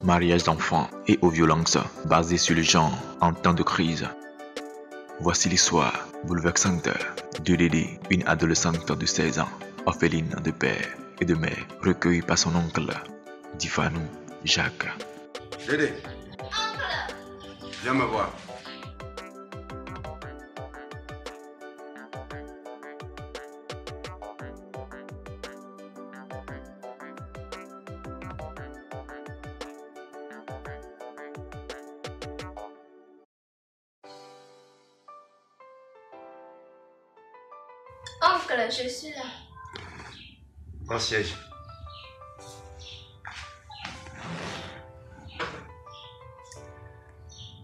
mariage d'enfants et aux violences basées sur le genre en temps de crise. Voici l'histoire bouleversante de Dédé, une adolescente de 16 ans, orpheline de père et de mère, recueillie par son oncle, Difanou Jacques. Dédé, viens me voir. Oncle, je suis là. Prends siège.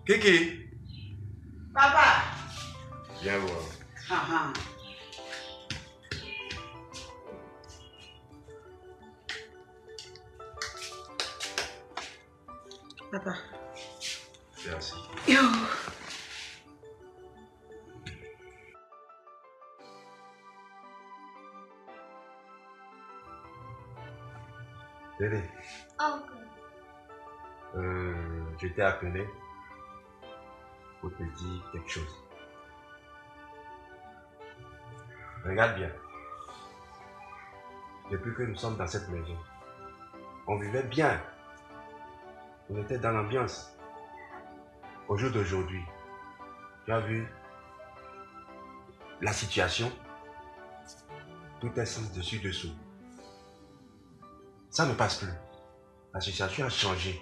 Kiki, Papa. viens voir. Ah, Papa. Merci. Yo. Dédé, Oncle, je t'ai appelé pour te dire quelque chose. Regarde bien. Depuis que nous sommes dans cette maison, on vivait bien. On était dans l'ambiance. Au jour d'aujourd'hui, tu as vu la situation. Tout est sens dessus dessous. Ça ne passe plus. La situation a changé.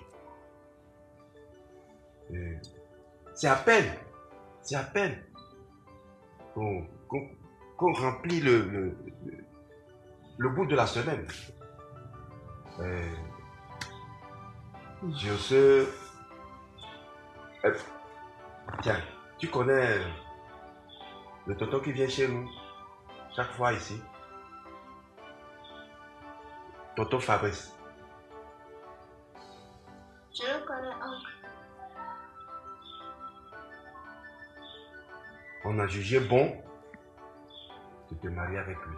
C'est à peine qu'on remplit le bout de la semaine. Sur ce, tiens, tu connais le tonton qui vient chez nous chaque fois ici? Tonton Fabrice. je le connais, oncle. On a jugé bon de te marier avec lui.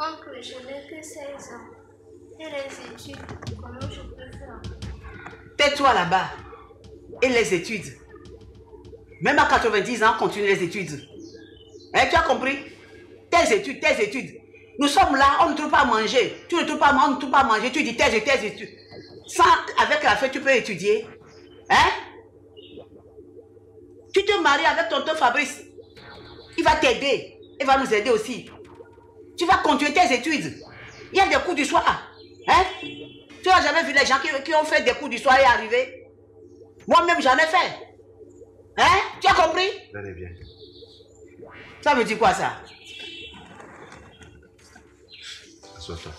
Oncle, je n'ai que 16 ans. Et les études, comment je peux faire? Tais-toi là-bas. Et les études. Même à 90 ans, continue les études. Hein, tu as compris? Tes études, tes études. Nous sommes là, on ne trouve pas à manger. Tu ne trouves pas, on ne trouve pas à manger. Tu dis tes études. Sans, avec la fête, tu peux étudier. Hein? Tu te maries avec tonton Fabrice. Il va t'aider. Il va nous aider aussi. Tu vas continuer tes études. Il y a des cours du soir. Hein? Tu n'as jamais vu les gens qui ont fait des cours du soir et arriver? Moi-même, j'en ai fait. Hein? Tu as compris? Tenez bien. Ça veut dire quoi, ça? Assois-toi.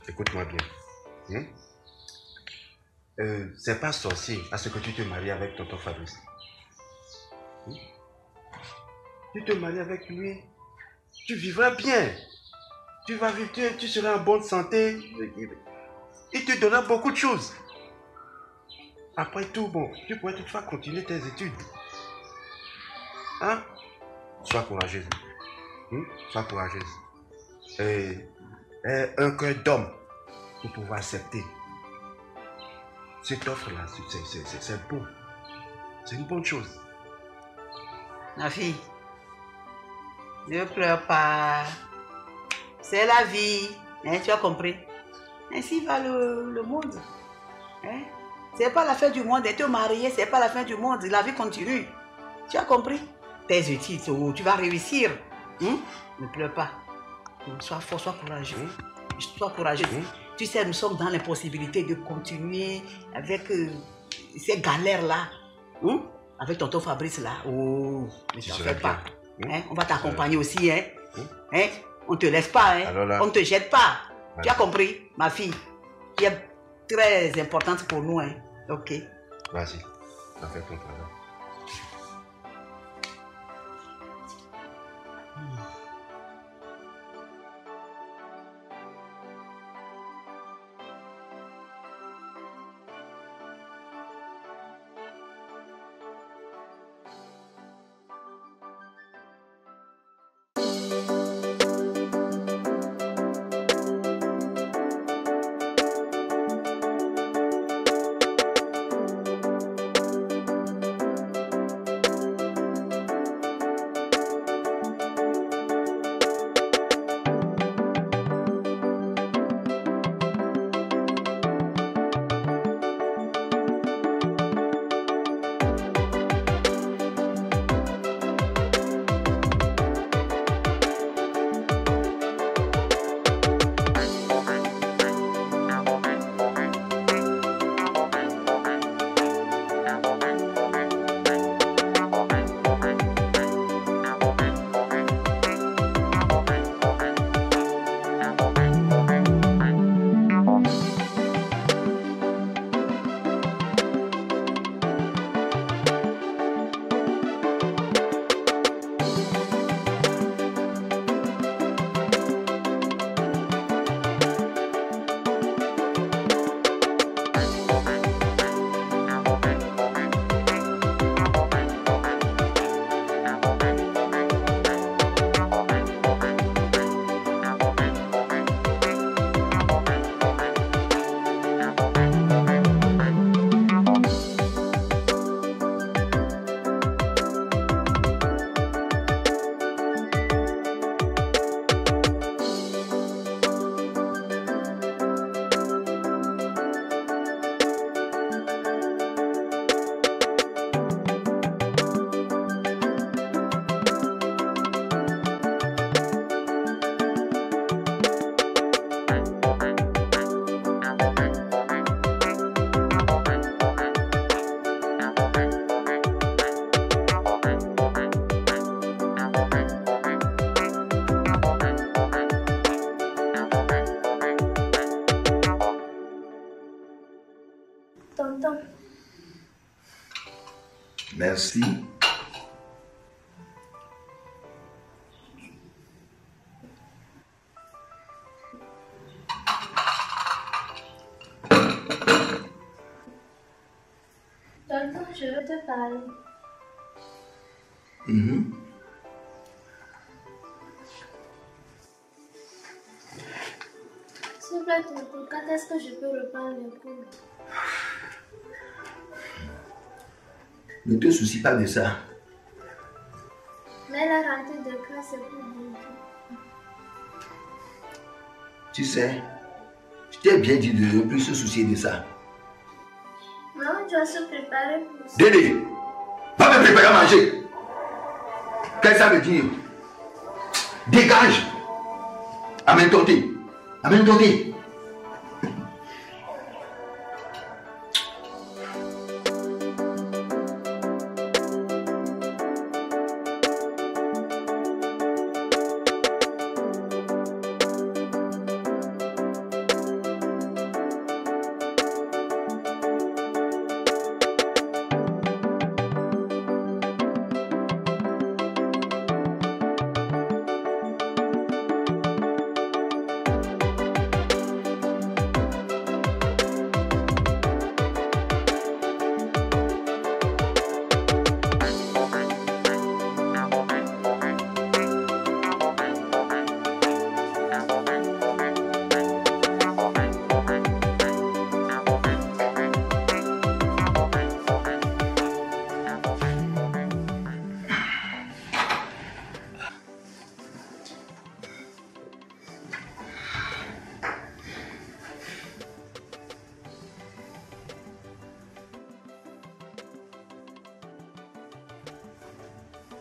Écoute-moi bien. C'est pas sorcier à ce que tu te maries avec tonton Fabrice. Tu te maries avec lui, tu vivras bien. Tu vas vivre, tu seras en bonne santé. Il te donnera beaucoup de choses. Après tout, bon, tu pourrais toutefois continuer tes études. Hein? Sois courageuse. Sois courageuse. Et un cœur d'homme pour pouvoir accepter. Cette offre-là, c'est bon. C'est une bonne chose. Ma fille, ne pleure pas. C'est la vie. Hein, tu as compris? Ainsi va le monde. Hein? C'est pas la fin du monde. Être marié, c'est pas la fin du monde. La vie continue. Tu as compris? Tes études, tu vas réussir. Ne pleure pas. Sois fort, sois courageux. Sois courageux. Tu sais, nous sommes dans l'impossibilité de continuer avec ces galères-là. Avec tonton Fabrice là. Oh, ne t'en fais pas. Hein? On va t'accompagner aussi. Hein? Hein? On ne te laisse pas. Hein? On ne te jette pas. Tu as compris, ma fille? Qui est très importante pour nous. Hein? Ok. Vas-y, on fait ton travail. Merci. Tonton, je veux te parler. S'il vous plaît, tonton, quand est-ce que je peux reprendre les cours? Ne te soucie pas de ça. Mais la rentrée de classe est pour bientôt. Tu sais, je t'ai bien dit de ne plus se soucier de ça. Maman, tu vas se préparer pour ça. Dédé, va me préparer à manger. Qu'est-ce que ça veut dire? Dégage. Amène ton thé. Amène ton thé.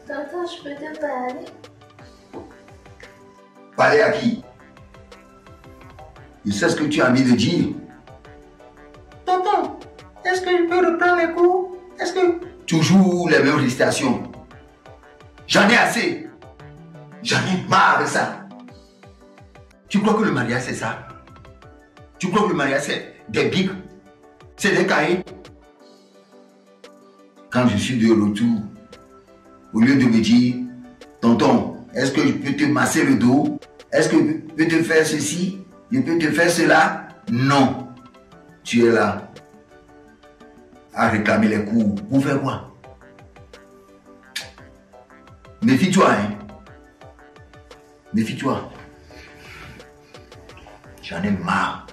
Tonton, je peux te parler? Parler à qui? Tu sais ce que tu as envie de dire? Tonton, est-ce que je peux reprendre les cours? Est-ce que... Toujours les mêmes récitations. J'en ai assez. J'en ai marre de ça. Tu crois que le mariage c'est ça? Tu crois que le mariage c'est des bics? C'est des cahiers? Quand je suis de retour, au lieu de me dire, tonton, est-ce que je peux te masser le dos? Est-ce que je peux te faire ceci? Je peux te faire cela? Non. Tu es là à réclamer les cours. Pour faire quoi? Méfie-toi, hein. Méfie-toi. J'en ai marre.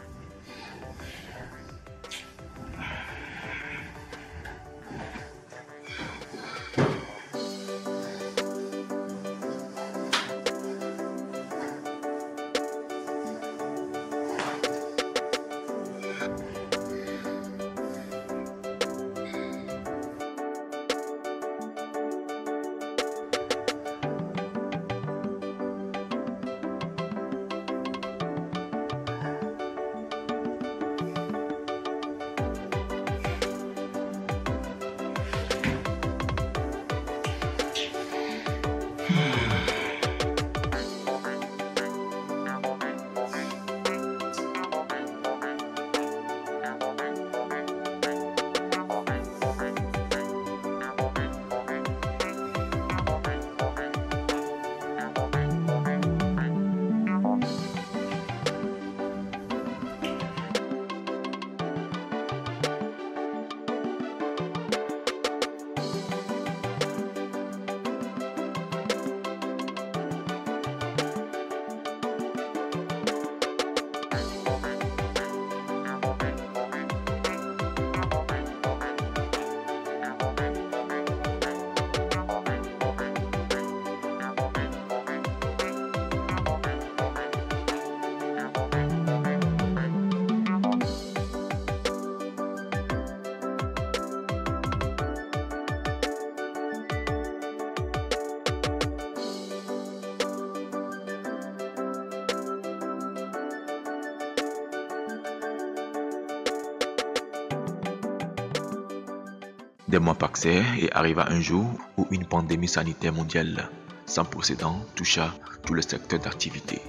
Des mois passèrent et arriva un jour où une pandémie sanitaire mondiale sans précédent toucha tout le secteur d'activité.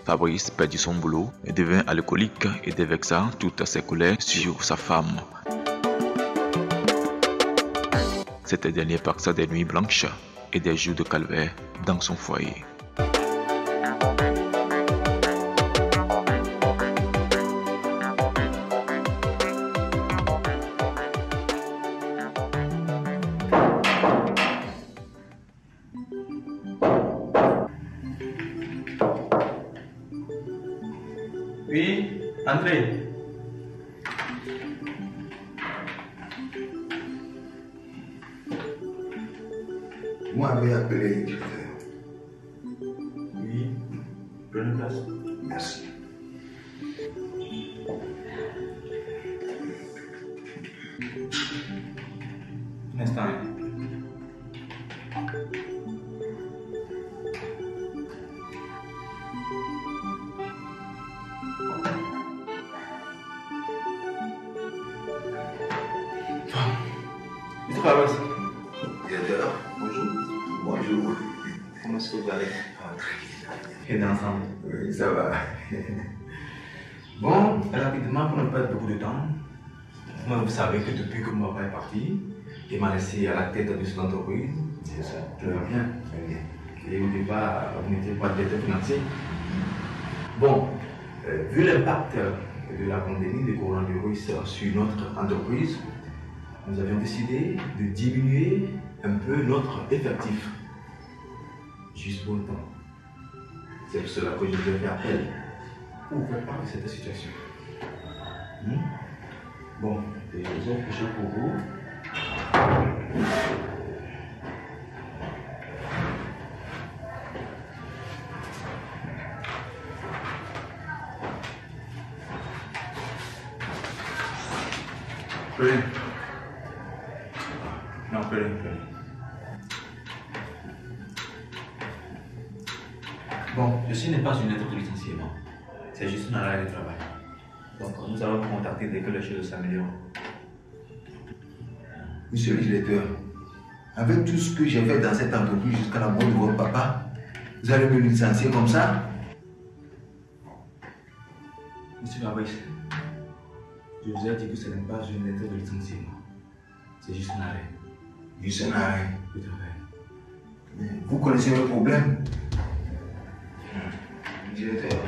Fabrice perdit son boulot et devint alcoolique et déversa toutes ses colères sur sa femme. Cette dernière passa des nuits blanches et des jours de calvaire dans son foyer. Oui, André. Moi, avait appelé le directeur. Oui, prenez place. Merci. Un instant. Monsieur Fabrice. Directeur, bonjour. Bonjour. Comment est-ce que vous allez? Très bien. Et ensemble. Oui, ça va. Bon, rapidement, pour ne pas perdre beaucoup de temps, moi, vous savez que depuis que mon papa est parti, il m'a laissé à la tête de cette entreprise. C'est ça. Tout va bien. Très bien. Et au départ, vous n'étiez pas directeur financier. Bon, vu l'impact de la pandémie de coronavirus sur notre entreprise, nous avions décidé de diminuer un peu notre effectif. Juste pour le temps. C'est pour cela que je vais faire appel pour faire part de cette situation. Bon, et les autres choses pour vous. Prenez. Non, prenez. Bon, ceci n'est pas une lettre de licenciement. C'est juste un arrêt de travail. Donc, nous allons vous contacter dès que les choses s'améliorent. Monsieur le directeur, avec tout ce que j'ai fait dans cette entreprise jusqu'à la mort de votre papa, vous allez me licencier comme ça? Monsieur Fabrice, je vous ai dit que ce n'est pas une lettre de licenciement. C'est juste un arrêt Juste un arrêt. de travail. Mais vous connaissez le problème? Directeur.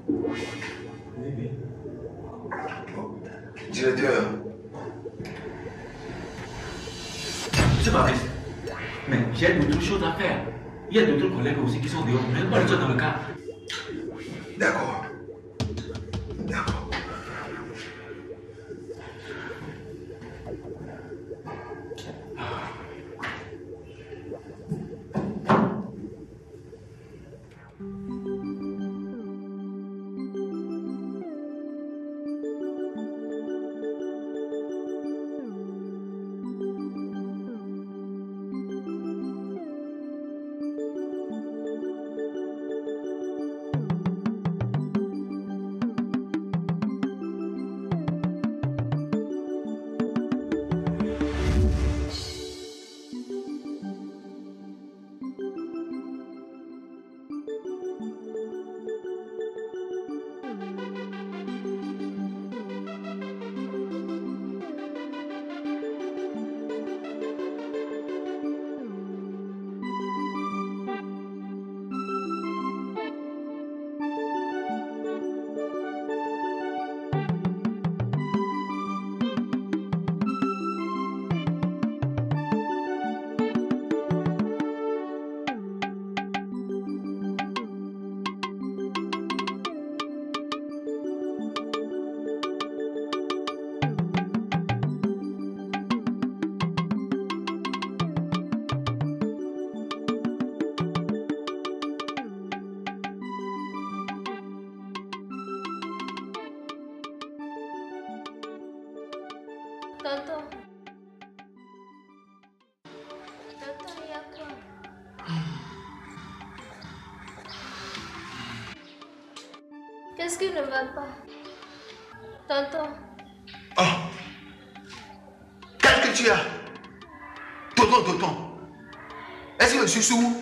Oui. Directeur. Monsieur Fabrice, mais j'ai d'autres choses à faire. Il y a d'autres collègues aussi qui sont dehors, même pas les autres dans le cas. D'accord. D'accord. Tonton. Tonton, il y a quoi? Qu'est-ce qui ne va pas? Tonton. Oh! Qu'est-ce que tu as? Tonton. Est-ce que je suis sourd?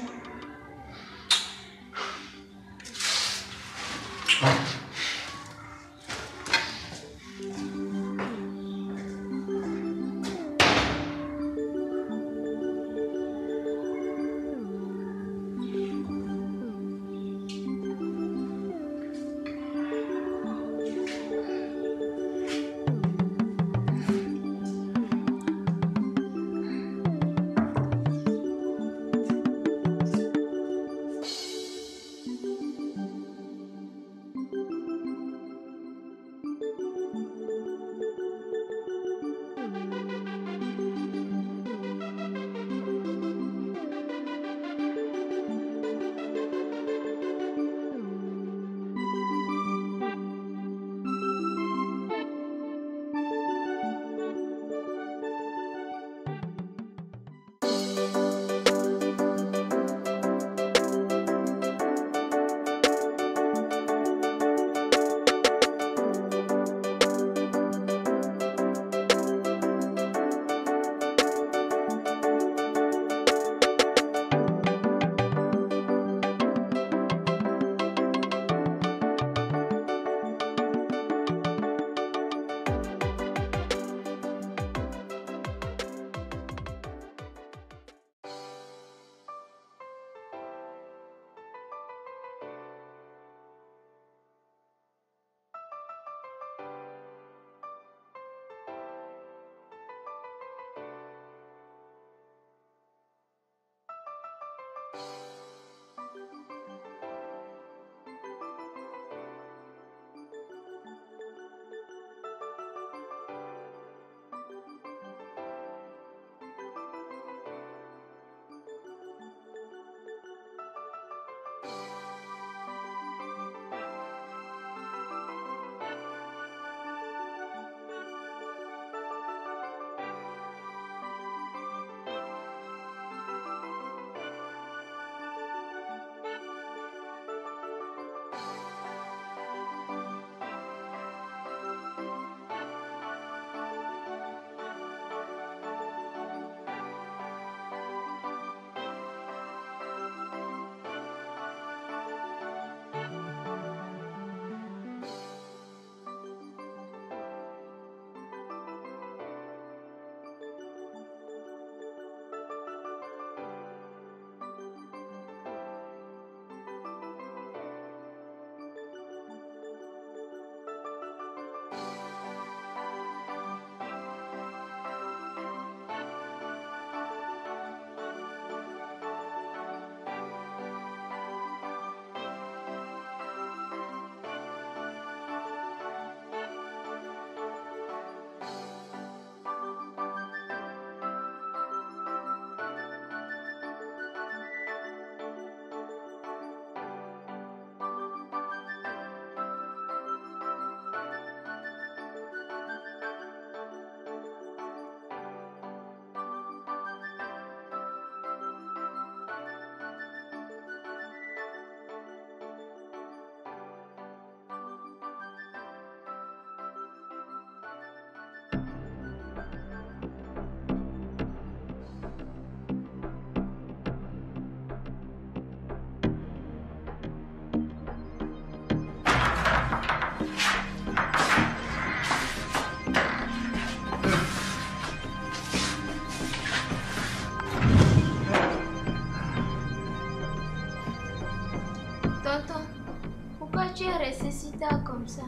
Si tard comme ça.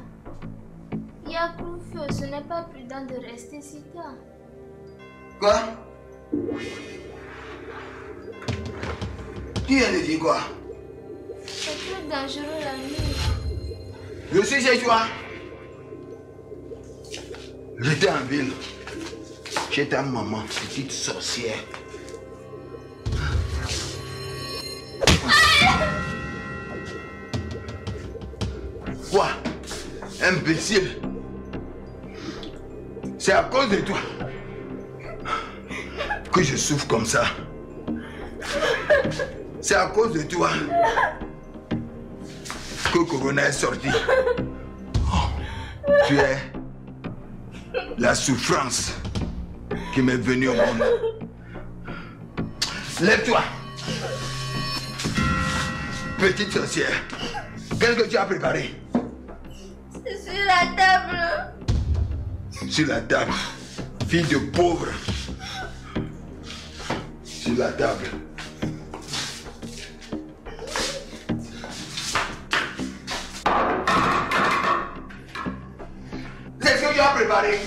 Il y a couvre-feu, ce n'est pas prudent de rester si tard. Quoi? Tu viens de dire quoi? C'est très dangereux la nuit. Je suis chez toi. J'étais en ville. Chez ta maman, petite sorcière. Quoi? Imbécile. C'est à cause de toi que je souffre comme ça. C'est à cause de toi que Corona est sorti. Oh, tu es la souffrance qui m'est venue au monde. Lève-toi. Petite sorcière, qu'est-ce que tu as préparé? C'est sur la table. Sur la table. Fille de pauvre. Sur la table. C'est ce que tu as préparé.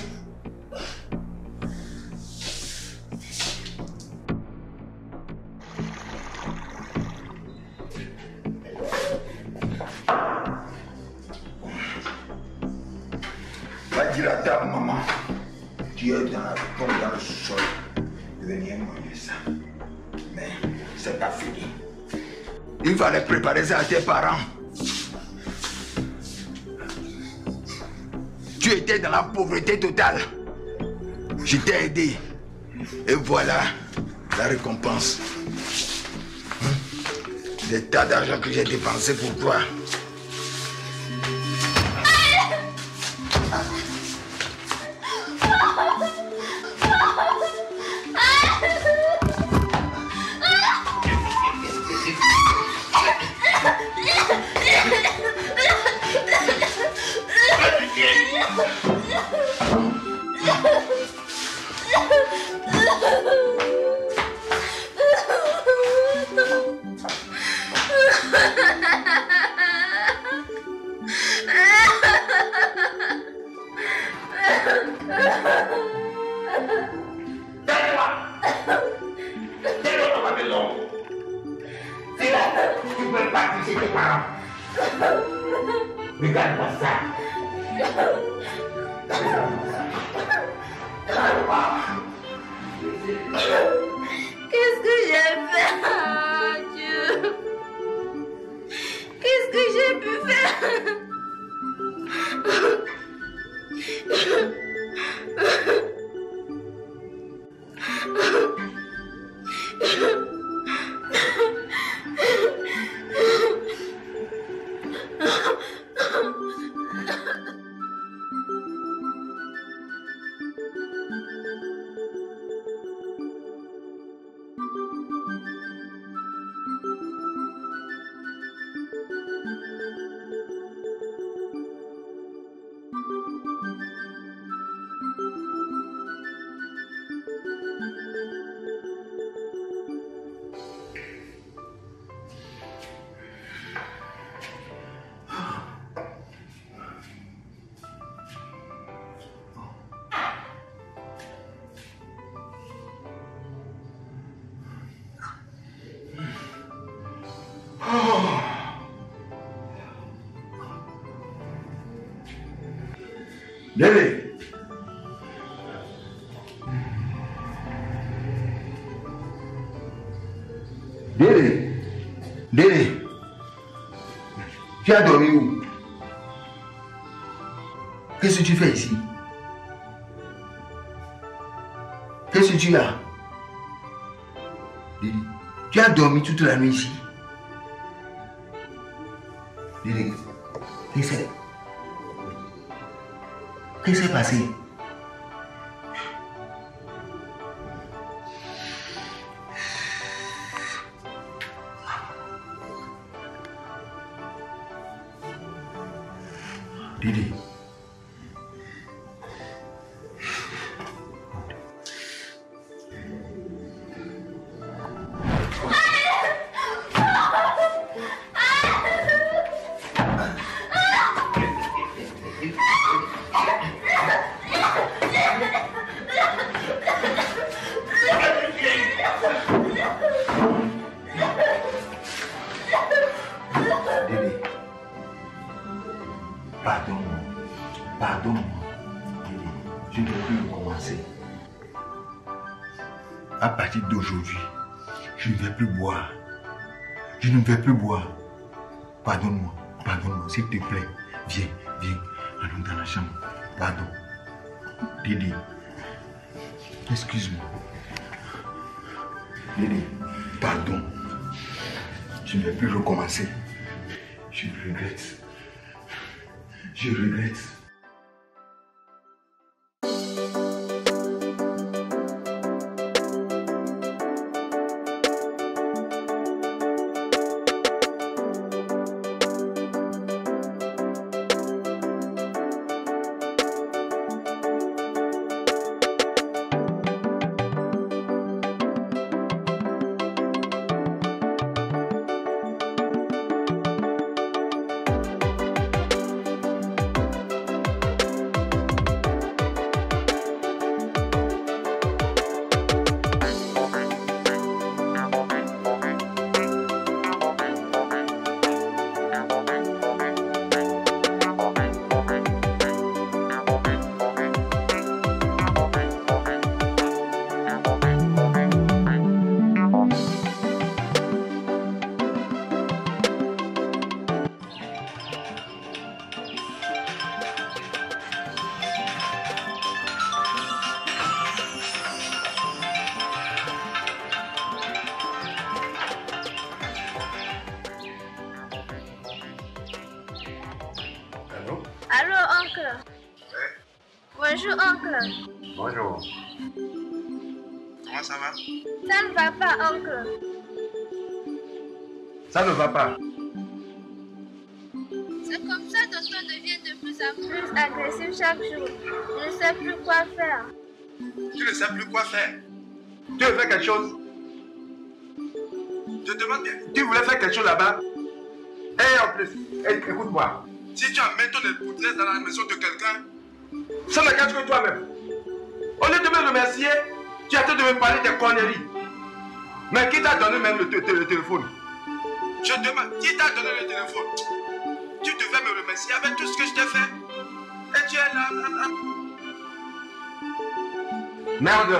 Va dire à ta maman, tu es dans le sol, de venir manger ça. Mais c'est pas fini. Il fallait préparer ça à tes parents. Tu étais dans la pauvreté totale. Je t'ai aidé. Et voilà la récompense. Des tas d'argent que j'ai dépensé pour toi. partir chez tes parents. Regarde-moi ça. Qu'est-ce que j'ai fait, Dieu? Qu'est-ce que j'ai pu faire? Dédé. Dédé. Dédé. Tu as dormi où? Qu'est-ce que tu fais ici? Qu'est-ce que tu as? Dédé. Tu as dormi toute la nuit ici? Dédé. Qu'est-ce qui s'est passé? Dédé. Pardon-moi. Dédé, je ne veux plus recommencer. À partir d'aujourd'hui, je ne vais plus boire. Je ne vais plus boire. Pardonne-moi, s'il te plaît. Viens, allons dans la chambre. Pardon. Dédé, excuse-moi. Dédé, pardon. Je ne vais plus recommencer. Je regrette. Je regrette. Allô, oncle. Bonjour, oncle. Bonjour. Comment ça va? Ça ne va pas, oncle. Ça ne va pas. C'est comme ça, tonton devient de plus en plus agressif chaque jour. Je ne sais plus quoi faire. Tu ne sais plus quoi faire. Tu veux faire quelque chose? Je te demande, tu voulais faire quelque chose là-bas? Et en plus, écoute-moi. Si tu amènes ton épouse dans la maison de quelqu'un, ça ne regarde que toi-même. Au lieu de me remercier, tu as train de me parler des conneries. Mais qui t'a donné même le téléphone? Je demande, qui t'a donné le téléphone? Tu devais me remercier avec tout ce que je t'ai fait. Et tu es là. Merde.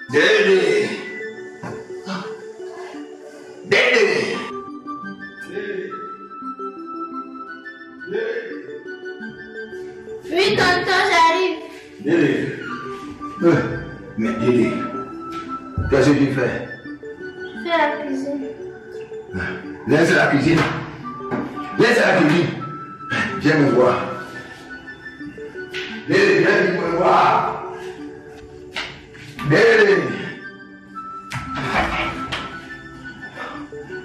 Dédé! Dédé! Oui, tonton, j'arrive. Dédé! Mais Dédé, qu'est-ce que tu fais? Je fais la cuisine. Laisse la cuisine. Laisse la cuisine. Viens me voir. Dédé, viens me voir. Dédé!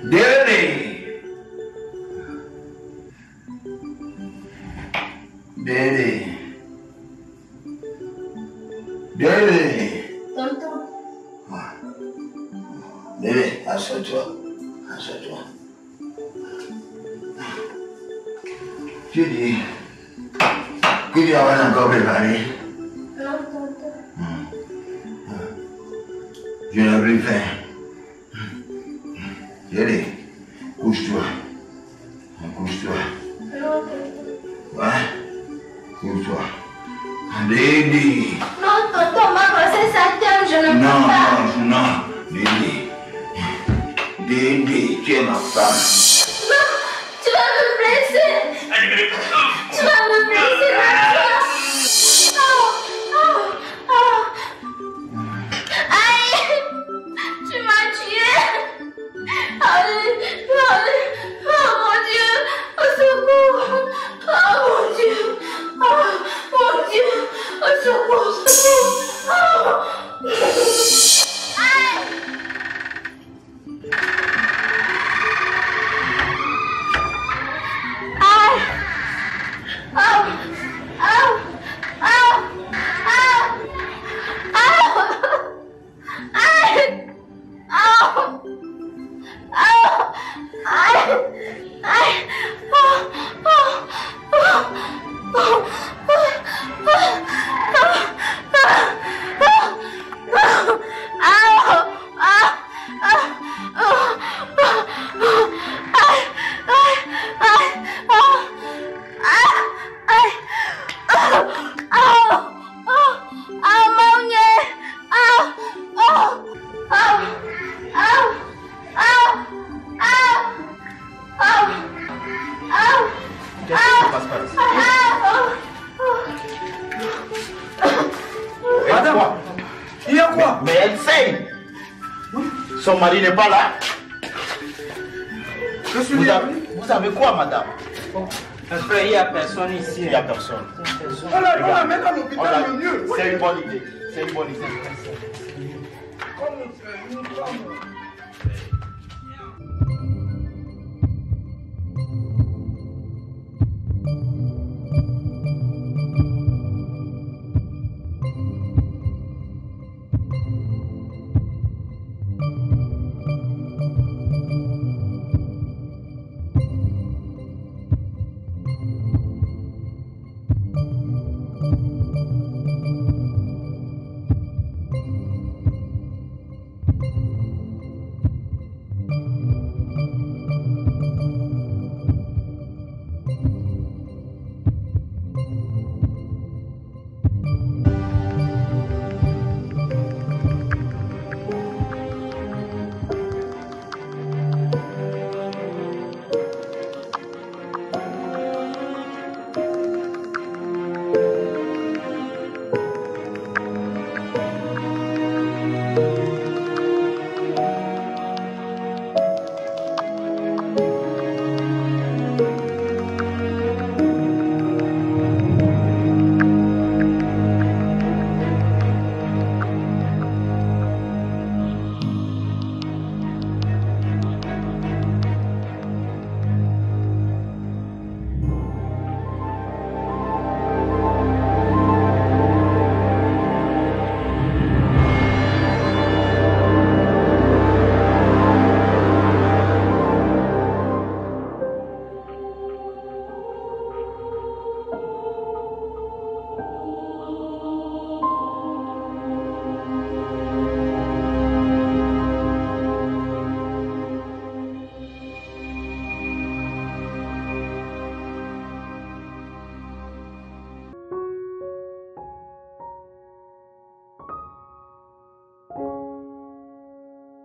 Dédé! Dédé! Dédé! Tonton. Dédé, assois-toi. Assois-toi. Tu dis que tu as encore préparé. Non, tonton. Je n'ai plus faim. Dédé, couche-toi. Couche-toi. Non, tonton. Ouais? Couche-toi. Dédé! Non, tonton, ma grossesse à terme, je ne peux pas. Non. Dédé. Dédé, tu es ma femme. Non, tu vas me blesser. Tu vas me blesser, ma Aïe! Tu m'as tué! Aïe! Oh mon Dieu! Au secours! Oh mon Dieu! Oh mon Dieu! Au secours! Oh. Aïe! Aïe! Oh! Oh! Oh! Oh! Aïe! Oh! Oh! Aïe! Aïe! Oh! Oh! Oh! Oh! Qu'est-ce qui se passe par ici? Madame, il y a quoi? Mais elle saigne. Son mari n'est pas là. Vous avez quoi, madame? Frère, il n'y a personne ici. Il n'y a personne. On la met à l'hôpital, le mieux. C'est une bonne idée. C'est une bonne idée. Comme une femme.